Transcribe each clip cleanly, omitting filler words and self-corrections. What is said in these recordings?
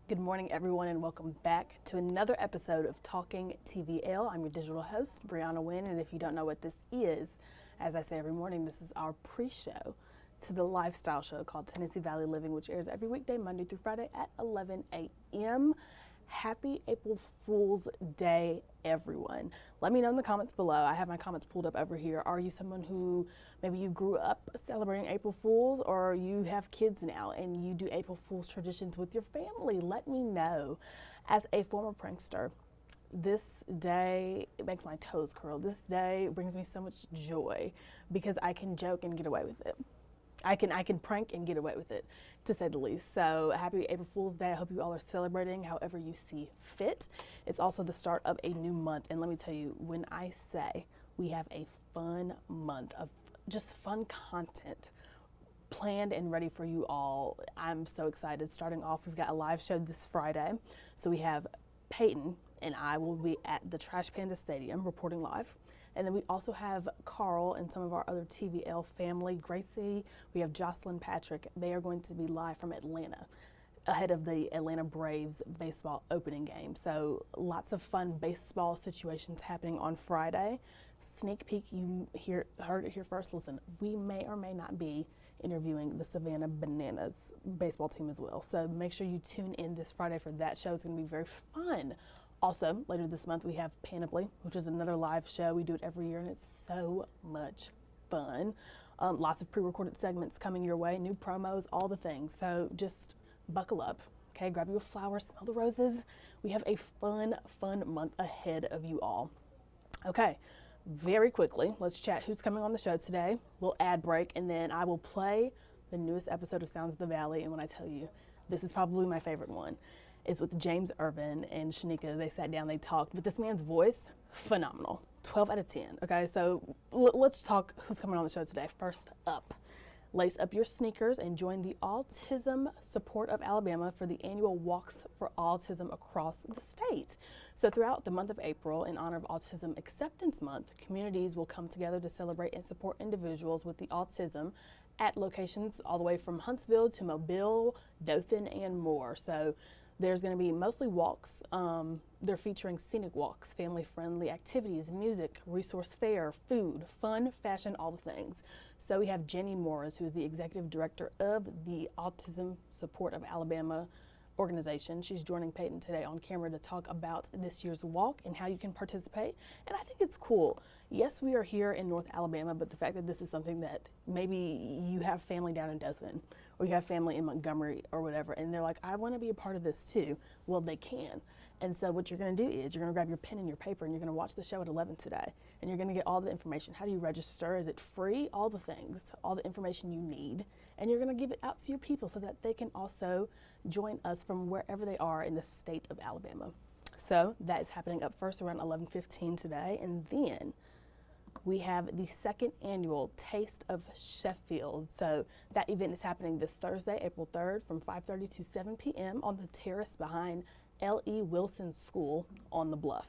Good morning, everyone, and welcome back to another episode of Talking TVL. I'm your digital host, Breona Winn, and if you don't know what this is, as I say every morning, this is our pre-show to the lifestyle show called Tennessee Valley Living, which airs every weekday, Monday through Friday at 11 a.m. Happy April Fool's Day, everyone. Let me know in the comments below. I have my comments pulled up over here. Are you someone who maybe you grew up celebrating April Fools, or you have kids now and you do April Fool's traditions with your family? Let me know. As a former prankster, this day, it makes my toes curl. This day brings me so much joy because I can joke and get away with it. I can prank and get away with it, to say the least. So happy April Fool's Day. I hope you all are celebrating however you see fit. It's also the start of a new month. And let me tell you, when I say we have a fun month of just fun content planned and ready for you all, I'm so excited. Starting off, we've got a live show this Friday. So we have Peyton and I will be at the Trash Panda Stadium reporting live. And then we also have Carl and some of our other TVL family, Gracie, we have Jocelyn Patrick. They are going to be live from Atlanta ahead of the Atlanta Braves baseball opening game. So lots of fun baseball situations happening on Friday. Sneak peek, you heard it here first. Listen, we may or may not be interviewing the Savannah Bananas baseball team as well. So make sure you tune in this Friday for that show. It's going to be very fun. Also, later this month, we have Panoply, which is another live show. We do it every year, and it's so much fun. Lots of pre-recorded segments coming your way, new promos, all the things. So just buckle up, okay? Grab you a flower, smell the roses. We have a fun month ahead of you all. Okay, very quickly, let's chat who's coming on the show today. Little ad break, and then I will play the newest episode of Sounds of the Valley. And when I tell you, this is probably my favorite one. It's with James Irvin and Shanika. They sat down, they talked, but this man's voice, phenomenal. 12 out of 10. Okay, so let's talk who's coming on the show today. First up, lace up your sneakers and join the Autism Support of Alabama for the annual Walks for Autism across the state. So throughout the month of April, in honor of Autism Acceptance Month, communities will come together to celebrate and support individuals with the autism at locations all the way from Huntsville to Mobile, Dothan, and more. So there's going to be mostly walks. They're featuring scenic walks, family-friendly activities, music, resource fair, food, fun, fashion, all the things. So we have Jenny Morris, who is the executive director of the Autism Support of Alabama organization. She's joining Peyton today on camera to talk about this year's walk and how you can participate. And I think it's cool. Yes, we are here in North Alabama, but the fact that this is something that maybe you have family down in Dothan or you have family in Montgomery or whatever, and they're like, I want to be a part of this too. Well, they can. And so what you're going to do is you're going to grab your pen and your paper and you're going to watch the show at 11 today. And you're going to get all the information. How do you register? Is it free? All the things, all the information you need. And you're going to give it out to your people so that they can also join us from wherever they are in the state of Alabama. So that is happening up first around 11:15 today. And then we have the second annual Taste of Sheffield. So that event is happening this Thursday, April 3rd from 5:30 to 7 p.m. on the terrace behind L.E. Wilson School on the Bluff.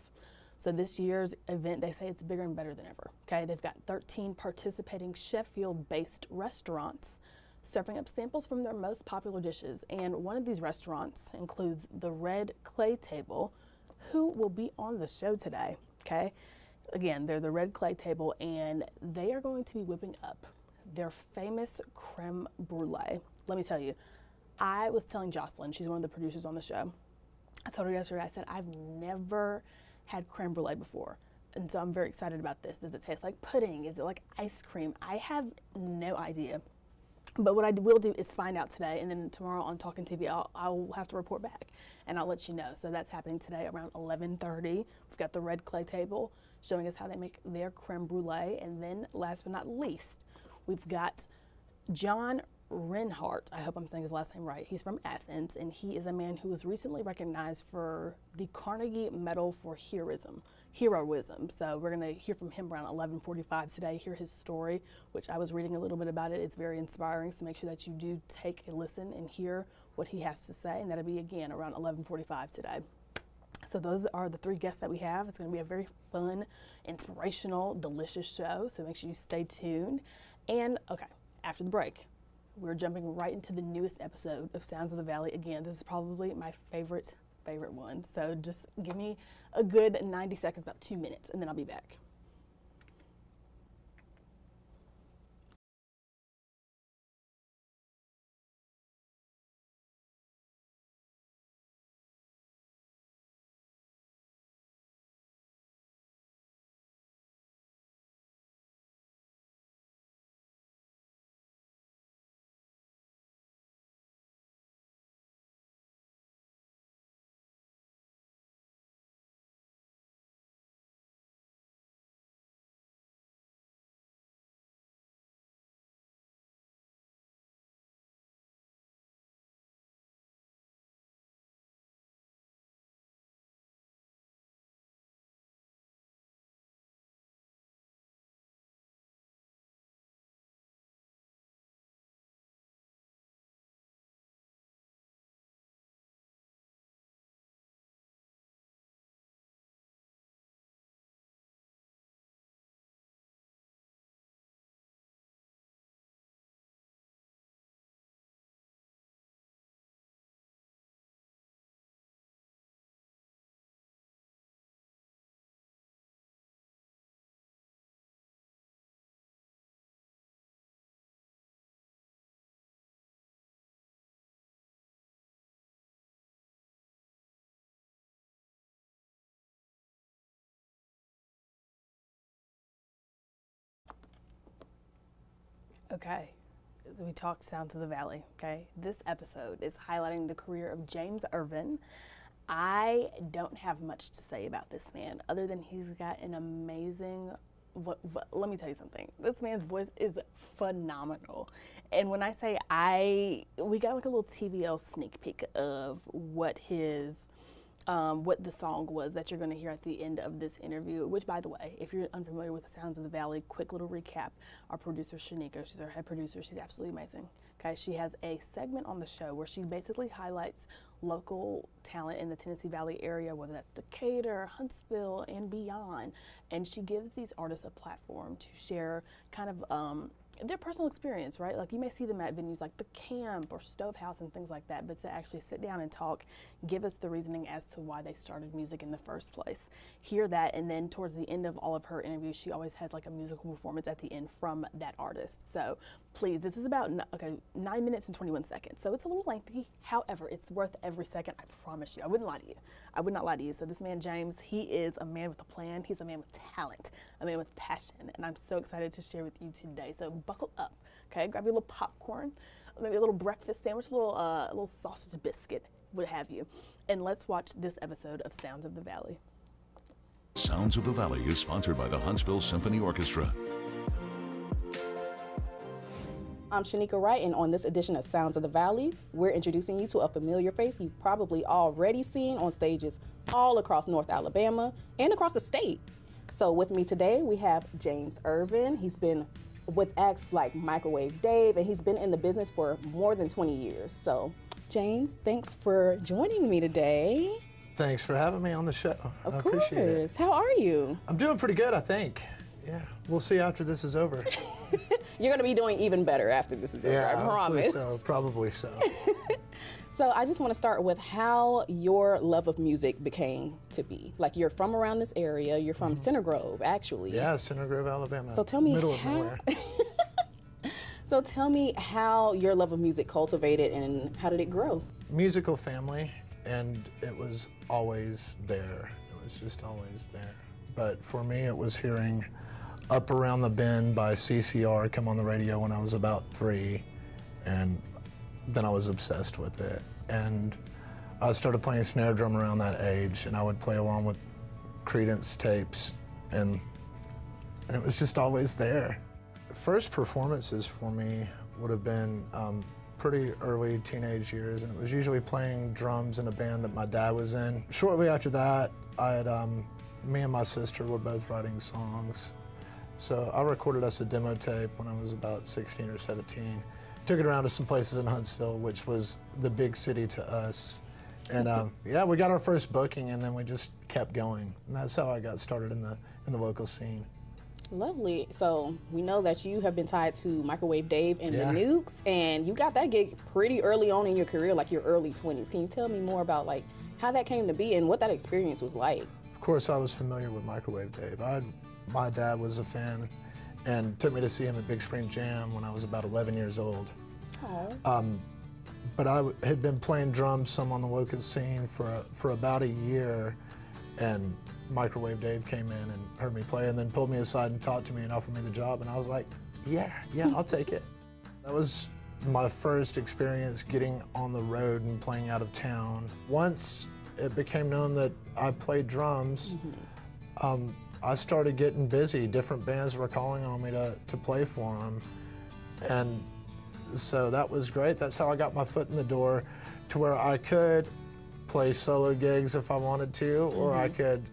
So this year's event, they say it's bigger and better than ever. Okay, they've got 13 participating Sheffield-based restaurants serving up samples from their most popular dishes. And one of these restaurants includes the Red Clay Table, who will be on the show today. Okay, again, they're the Red Clay Table, and they are going to be whipping up their famous creme brulee. Let me tell you, I was telling Jocelyn, she's one of the producers on the show, I told her yesterday, I said, I've never had creme brulee before. And so I'm very excited about this. Does it taste like pudding? Is it like ice cream? I have no idea. But what I will do is find out today, and then tomorrow on Talking TV, I'll have to report back, and I'll let you know. So that's happening today around 11:30. We've got the Red Clay Table showing us how they make their creme brulee. And then last but not least, we've got John Reinhardt, I hope I'm saying his last name right. He's from Athens, and he is a man who was recently recognized for the Carnegie Medal for Heroism. So we're going to hear from him around 11:45 today, hear his story, which I was reading a little bit about it. It's very inspiring, so make sure that you do take a listen and hear what he has to say, and that'll be again around 11:45 today. So those are the three guests that we have. It's going to be a very fun, inspirational, delicious show, so make sure you stay tuned. And okay, after the break, We're jumping right into the newest episode of Sounds of the Valley. Again, this is probably my favorite one. So just give me a good 90 seconds, about 2 minutes, and then I'll be back. Okay, so we talked Sounds of the Valley, okay? This episode is highlighting the career of James Irvin. I don't have much to say about this man other than he's got an amazing, let me tell you something. This man's voice is phenomenal. And when I say we got like a little TVL sneak peek of what the song was that you're going to hear at the end of this interview, which, by the way, if you're unfamiliar with the Sounds of the Valley, quick little recap. Our producer, Shanika, she's our head producer. She's absolutely amazing. Okay, she has a segment on the show where she basically highlights local talent in the Tennessee Valley area, whether that's Decatur, Huntsville, and beyond. And she gives these artists a platform to share kind of their personal experience, right? Like you may see them at venues like the Camp or Stovehouse and things like that, but to actually sit down and talk, give us the reasoning as to why they started music in the first place. Hear that, and then towards the end of all of her interviews, she always has like a musical performance at the end from that artist. So please, this is about 9 minutes and 21 seconds. So it's a little lengthy. However, it's worth every second. I promise you. I wouldn't lie to you. I would not lie to you. So this man, James, he is a man with a plan. He's a man with talent, a man with passion. And I'm so excited to share with you today. So buckle up, okay? Grab your little popcorn, maybe a little breakfast sandwich, a little sausage biscuit, what have you. And let's watch this episode of Sounds of the Valley. Sounds of the Valley is sponsored by the Huntsville Symphony Orchestra. I'm Shanika Wright, and on this edition of Sounds of the Valley, we're introducing you to a familiar face you've probably already seen on stages all across North Alabama and across the state. So with me today, we have James Irvin. He's been with acts like Microwave Dave, and he's been in the business for more than 20 years. So, James, thanks for joining me today. Thanks for having me on the show. Of I course. appreciate it. How are you? I'm doing pretty good, I think. Yeah, we'll see after this is over. You're going to be doing even better after this is over, I promise. So, probably so. So I just want to start with how your love of music became to be. Like you're from around this area, you're from Center Grove, actually. Yeah, Center Grove, Alabama. So tell me middle of nowhere. So tell me how your love of music cultivated and how did it grow? Musical family, and it was always there. It was just always there. But for me, it was hearing Up Around the Bend by CCR come on the radio when I was about 3, and then I was obsessed with it. And I started playing snare drum around that age, and I would play along with Creedence tapes, and it was just always there. First performances for me would have been pretty early teenage years, and it was usually playing drums in a band that my dad was in. Shortly after that, me and my sister were both writing songs. So I recorded us a demo tape when I was about 16 or 17. Took it around to some places in Huntsville, which was the big city to us. And yeah, we got our first booking, and then we just kept going. And that's how I got started in the local scene. Lovely. So we know that you have been tied to Microwave Dave and Yeah. the Nukes, and you got that gig pretty early on in your career, like your early 20s. Can you tell me more about like how that came to be and what that experience was like? Of course, I was familiar with Microwave Dave. My dad was a fan and took me to see him at Big Spring Jam when I was about 11 years old. Oh. But I had been playing drums some on the local scene for about a year, and Microwave Dave came in and heard me play and then pulled me aside and talked to me and offered me the job, and I was like, yeah, I'll take it. That was my first experience getting on the road and playing out of town. Once it became known that I played drums, I started getting busy. Different bands were calling on me to play for them. And so that was great. That's how I got my foot in the door to where I could play solo gigs if I wanted to, or I could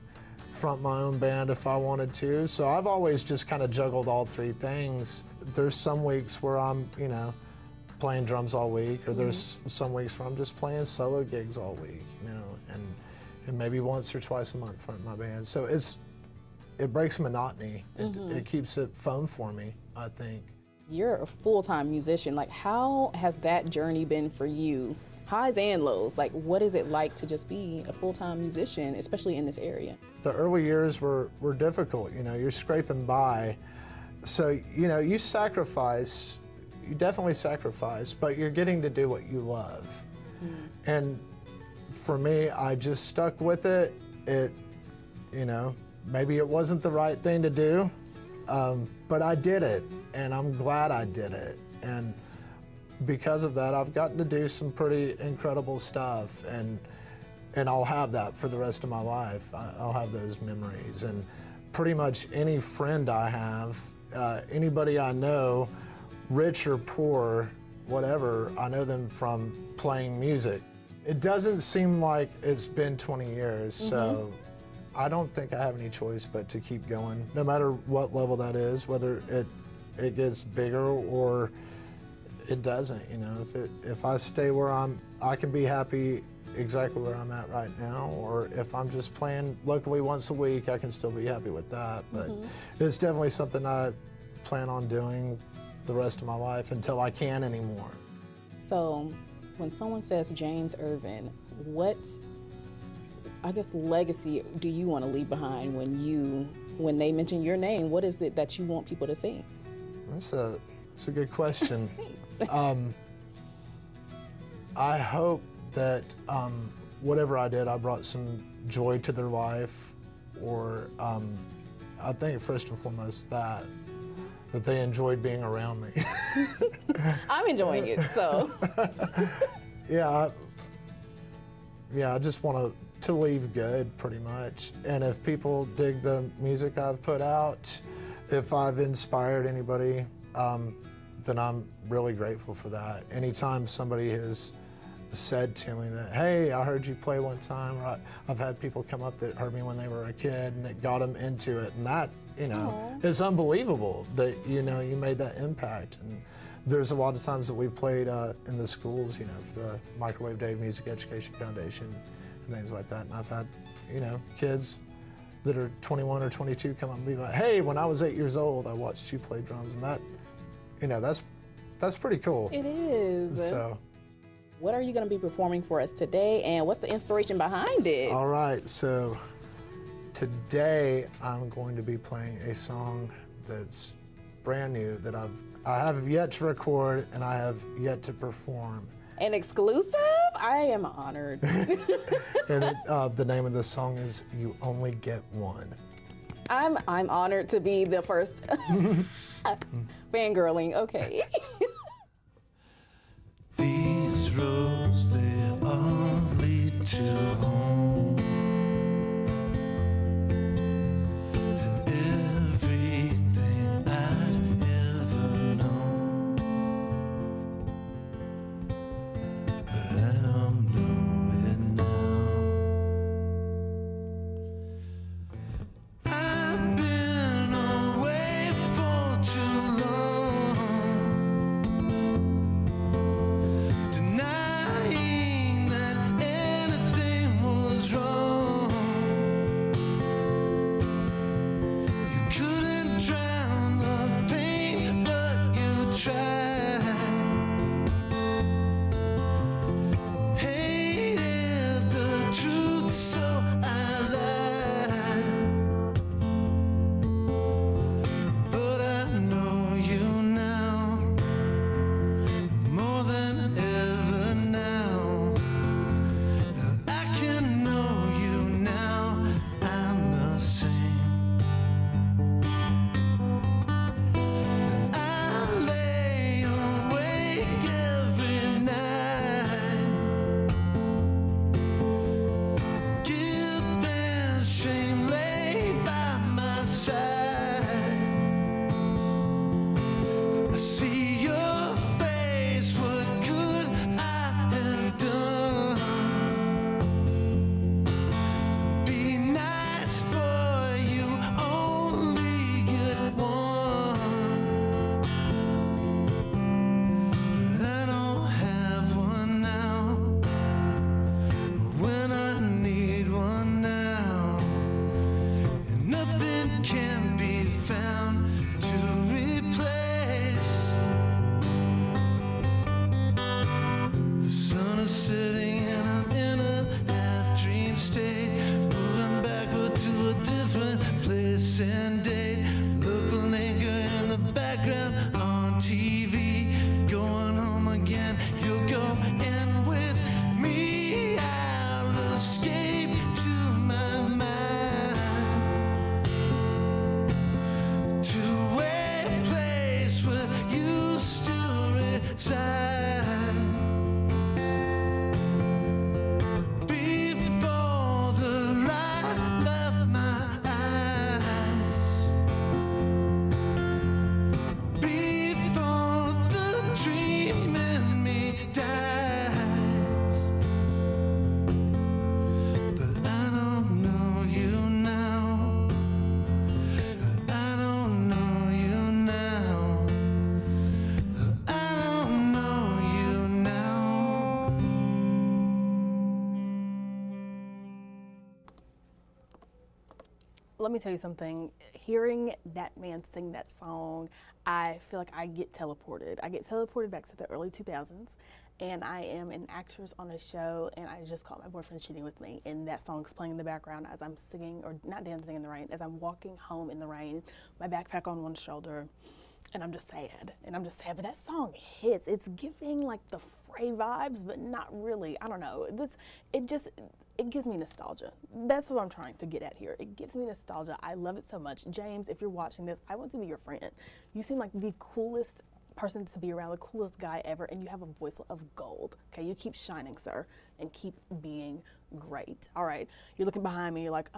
front my own band if I wanted to. So I've always just kind of juggled all three things. There's some weeks where I'm, playing drums all week, or there's some weeks where I'm just playing solo gigs all week, and maybe once or twice a month front my band. So it breaks monotony. It keeps it fun for me, I think. You're a full-time musician. Like, how has that journey been for you? Highs and lows. Like, what is it like to just be a full-time musician, especially in this area? The early years were difficult. You're scraping by. So, you sacrifice, you definitely sacrifice, but you're getting to do what you love. And for me, I just stuck with it. Maybe it wasn't the right thing to do, but I did it, and I'm glad I did it. And because of that, I've gotten to do some pretty incredible stuff, and I'll have that for the rest of my life. I'll have those memories. And pretty much any friend I have, anybody I know, rich or poor, whatever, I know them from playing music. It doesn't seem like it's been 20 years, so I don't think I have any choice but to keep going, no matter what level that is, whether it gets bigger or it doesn't. If I stay where I can be happy exactly where I'm at right now, or if I'm just playing locally once a week, I can still be happy with that. But it's definitely something I plan on doing the rest of my life until I can anymore. So when someone says James Irvin, what, I guess, legacy do you want to leave behind when they mention your name? What is it that you want people to think? That's a good question. I hope that whatever I did, I brought some joy to their life, or I think first and foremost that they enjoyed being around me. I'm enjoying it, so. Yeah, I just want to leave good, pretty much. And if people dig the music I've put out, if I've inspired anybody, then I'm really grateful for that. Anytime somebody has said to me that, hey, I heard you play one time, or I've had people come up that heard me when they were a kid and it got them into it, and that, it's unbelievable that, you made that impact. And there's a lot of times that we've played in the schools, for the Microwave Dave Music Education Foundation and things like that. And I've had, kids that are 21 or 22 come up and be like, hey, when I was 8 years old, I watched you play drums, and that, that's pretty cool. It is. So. What are you going to be performing for us today, and what's the inspiration behind it? All right, so today I'm going to be playing a song that's brand new that I have yet to record and I have yet to perform. An exclusive? I am honored. And the name of the song is You Only Get One. I'm honored to be the first fangirling. Okay. These roads, they all lead to home. And everything I'd ever known. But I don't know it now. I've been away for too long. Denying that anything let me tell you something. Hearing that man sing that song, I feel like I get teleported. I get teleported back to the early 2000s, and I am an actress on a show, and I just caught my boyfriend cheating with me, and that song's playing in the background as I'm singing, or not dancing in the rain, as I'm walking home in the rain, my backpack on one shoulder, and I'm just sad. But that song hits. It's giving like the Frey vibes, but not really. I don't know. It gives me nostalgia. That's what I'm trying to get at here. It gives me nostalgia. I love it so much. James, if you're watching this, I want to be your friend. You seem like the coolest person to be around, the coolest guy ever, and you have a voice of gold. Okay, you keep shining, sir, and keep being great. All right, you're looking behind me, you're like,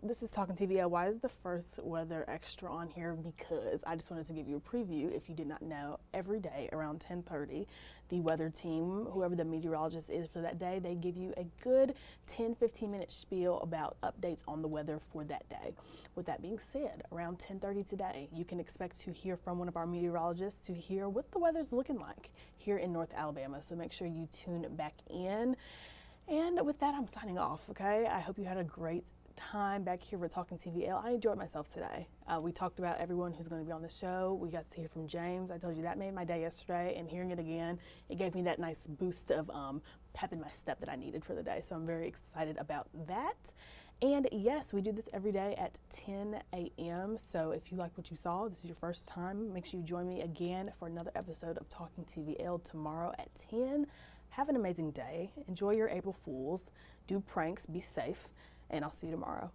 this is Talking TVL. Why is the first weather extra on here? Because I just wanted to give you a preview. If you did not know, every day around 10:30, the weather team, whoever the meteorologist is for that day, they give you a good 10-15 minute spiel about updates on the weather for that day. With that being said, around 10:30 today, you can expect to hear from one of our meteorologists to hear what the weather's looking like here in North Alabama. So make sure you tune back in. And with that, I'm signing off, okay? I hope you had a great time back here with Talking TVL. I enjoyed myself today. We talked about everyone who's going to be on the show. We got to hear from James. I told you that made my day yesterday, and hearing it again, it gave me that nice boost of pep in my step that I needed for the day. So I'm very excited about that. And yes, we do this every day at 10 a.m. So if you like what you saw, this is your first time, make sure you join me again for another episode of Talking TVL tomorrow at 10. Have an amazing day. Enjoy your April Fools. Do pranks. Be safe. And I'll see you tomorrow.